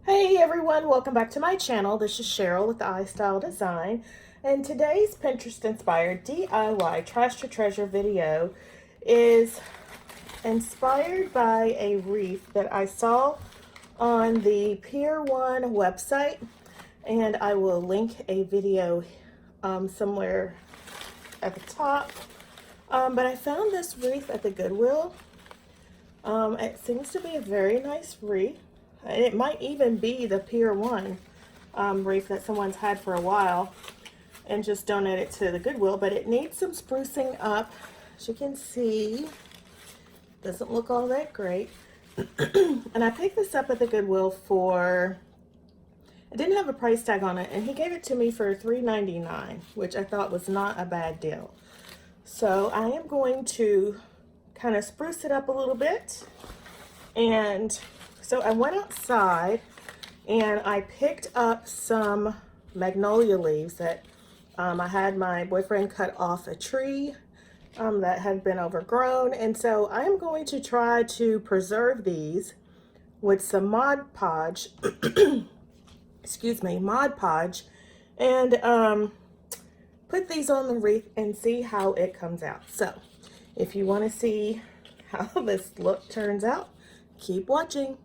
Hey everyone, welcome back to my channel. This is Cheryl with iStyle Design, and today's Pinterest inspired DIY Trash to Treasure video is inspired by a wreath that I saw on the Pier 1 website, and I will link a video somewhere at the top. But I found this wreath at the Goodwill. It seems to be a very nice wreath. And it might even be the Pier 1 wreath that someone's had for a while and just donated it to the Goodwill, but it needs some sprucing up. As you can see, doesn't look all that great. And I picked this up at the Goodwill for, it didn't have a price tag on it, and he gave it to me for $3.99, which I thought was not a bad deal. So I am going to kind of spruce it up a little bit. And so I went outside and I picked up some magnolia leaves that I had my boyfriend cut off a tree that had been overgrown. And so I am going to try to preserve these with some Mod Podge, excuse me, Mod Podge, and put these on the wreath and see how it comes out. So if you want to see how this look turns out, keep watching.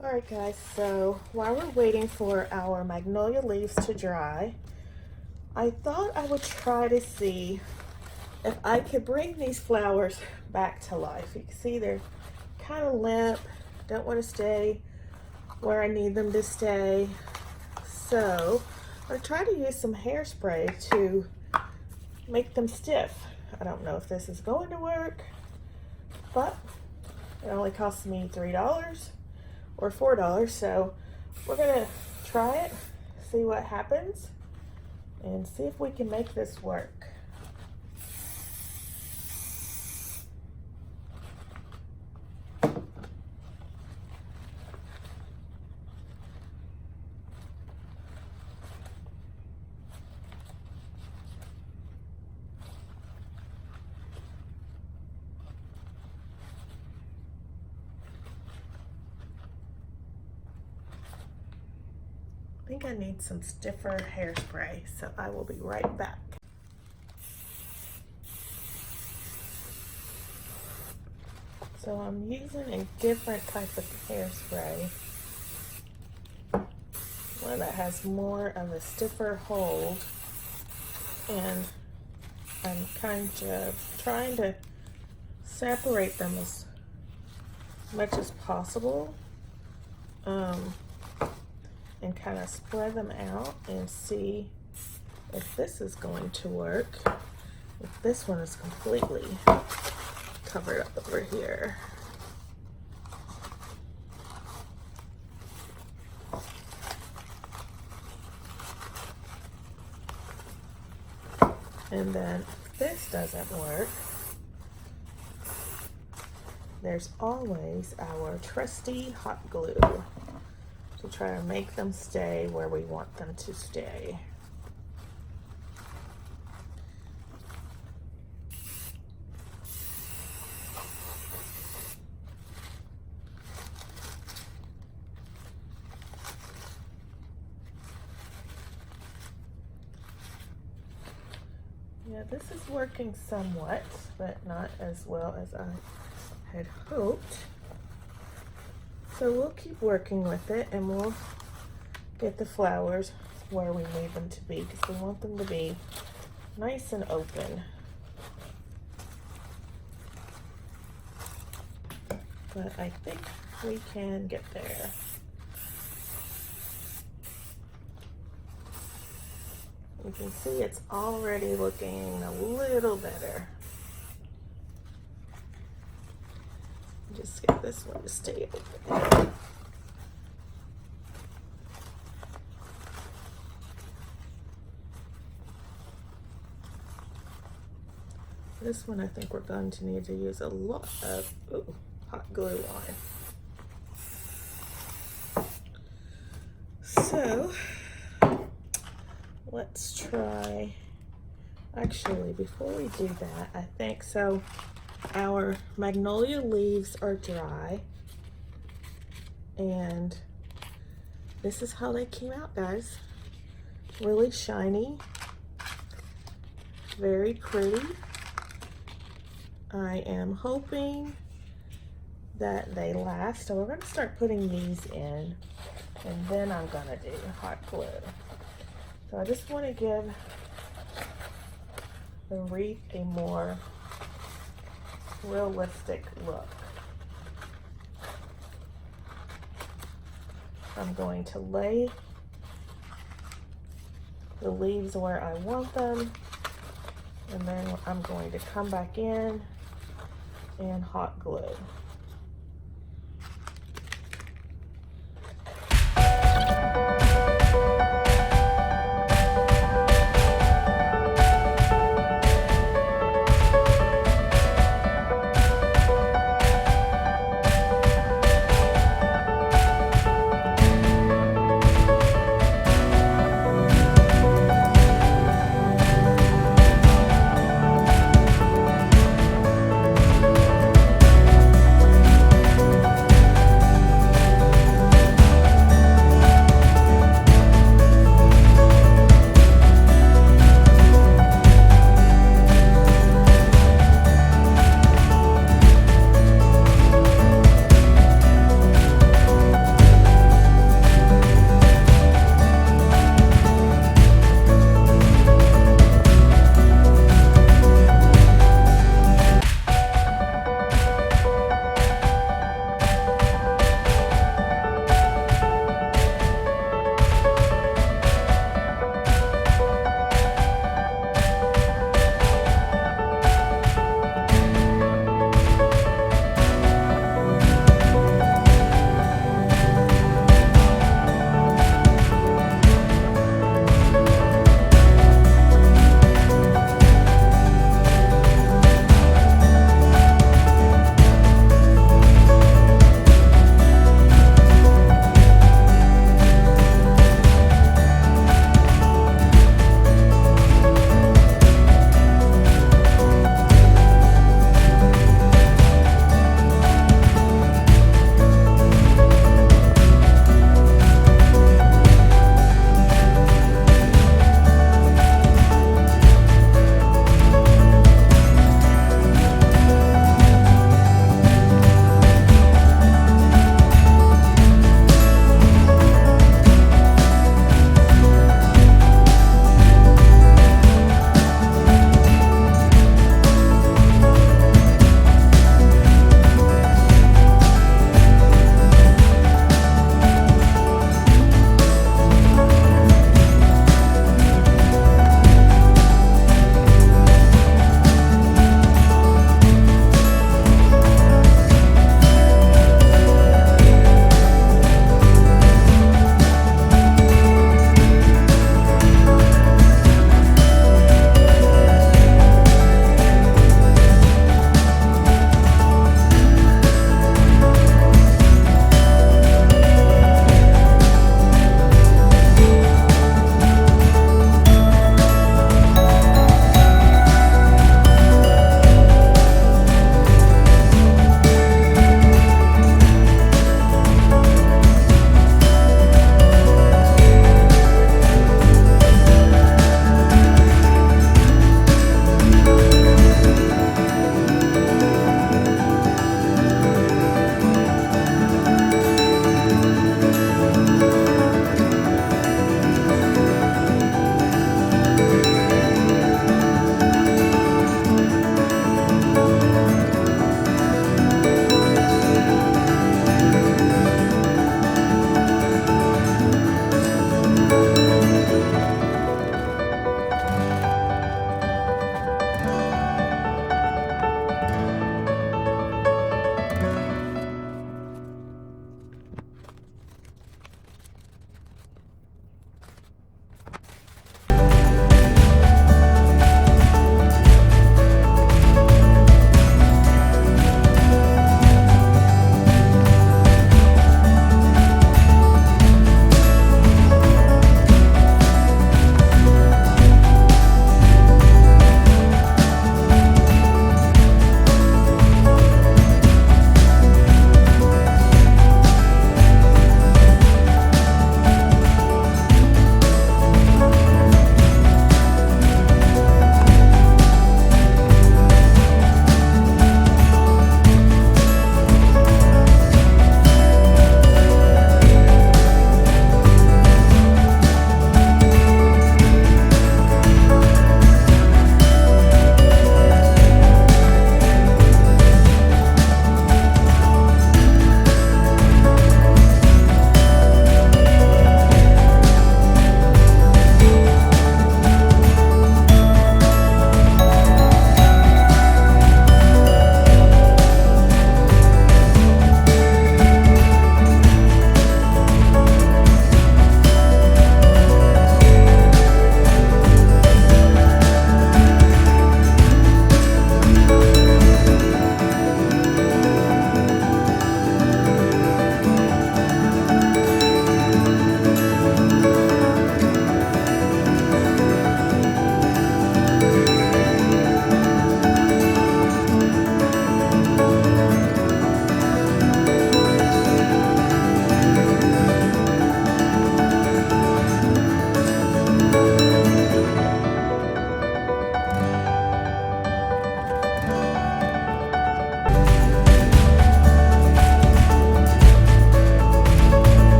Alright guys, so while we're waiting for our magnolia leaves to dry, I thought I would try to see if I could bring these flowers back to life. You can see they're kind of limp, don't want to stay where I need them to stay. So I'm going to try to use some hairspray to make them stiff. I don't know if this is going to work, but it only cost me $3 or $4, so we're gonna try it, see what happens, and see if we can make this work. I think I need some stiffer hairspray, so I will be right back. So I'm using a different type of hairspray, one that has more of a stiffer hold, and I'm kind of trying to separate them as much as possible, and kind of spread them out and see if this is going to work. If this one is completely covered up over here. And then if this doesn't work, there's always our trusty hot glue to try to make them stay where we want them to stay. Yeah, this is working somewhat, but not as well as I had hoped. So we'll keep working with it, and we'll get the flowers where we need them to be, because we want them to be nice and open. But I think we can get there. You can see it's already looking a little better. Just get this one to stay open. This one I think we're going to need to use a lot of hot glue on. So let's try, actually before we do that, I think so our Magnolia Leaves are dry, and this is how they came out, guys. Really shiny, very pretty. I am hoping that they last, so we're going to start putting these in, and then I'm going to do hot glue. So I just want to give the wreath a more realistic look. I'm going to lay the leaves where I want them, and then I'm going to come back in and hot glue.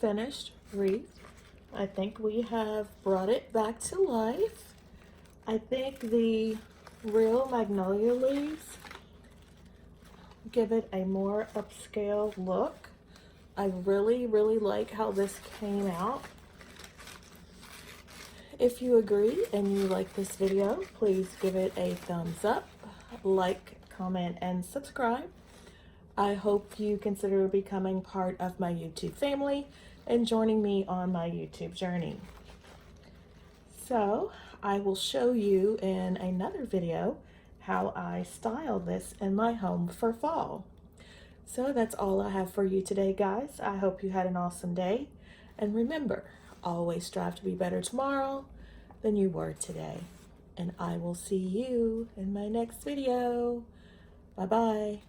finished wreath. I think we have brought it back to life. I think the real Magnolia Leaves give it a more upscale look. I really, really like how this came out. If you agree and you like this video, please give it a thumbs up, like, comment, and subscribe. I hope you consider becoming part of my YouTube family and joining me on my YouTube journey. So I will show you in another video how I style this in my home for fall. So that's all I have for you today, guys. I hope you had an awesome day. And remember, always strive to be better tomorrow than you were today. And I will see you in my next video. Bye-bye.